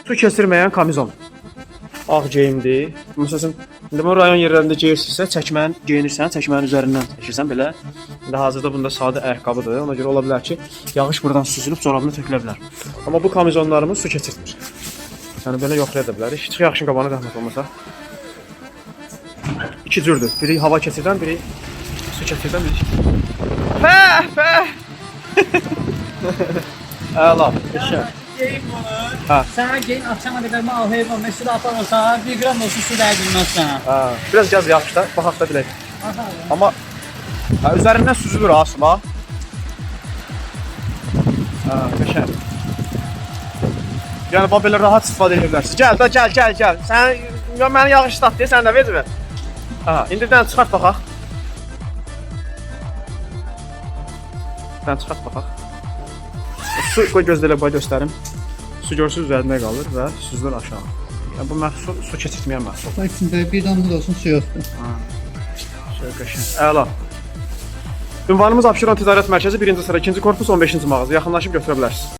Su keçirməyən kamizon. Ağ geyimdir. Məsələn, indi bu rayon yerlərində geyirsinizsə, çəkmənin üzərindən çəkirsən belə. İndi hazırda bunda sadə ayaqqabıdır. Ona görə ola bilər ki, yağış buradan süzülüb corabına tökülə bilər. Amma bu kamizonlarımız su keçirtmir. Yəni belə yoxlaya da bilərik. Çıx yaxşın qabağına zəhmət olmasa. İki cürdür. Biri hava keçirdən, biri su keçirdən, biri. Fəh! Əla, qəşəng. Geyim bunu. Hə. Sənə geyin akşama qədər mal heyvan məsələ aparırsan, 1 qram olsun su dəydirməzsən. Hə. Biraz gəz yaxşı da, baxaq da bilək. Aha. Amma üzərindən süzülür ha sular. Hə, qəşəng. Yəni bax belə rahat istifadə edə bilərsiniz. Gəl də, gəl. Sən məni yağış islat deyə sən də vecmə. Hə, indi bir dənə çıxart baxaq. Bir dənə çıxart baxaq. Su qoy gözlə boy göstərim. Su görsüz üzərində qalır və süzülür aşağı. Yəni bu məhsul su keçirtməyən məhsul. İçində bir damla da olsun su yoxdur. Şöyle qəşəng. Əla. Ünvanımız Abşeron Ticarət Mərkəzi 1-ci sıra 2-ci korpus 15-ci mağaza. Yaxınlaşıb götürə bilərsiniz.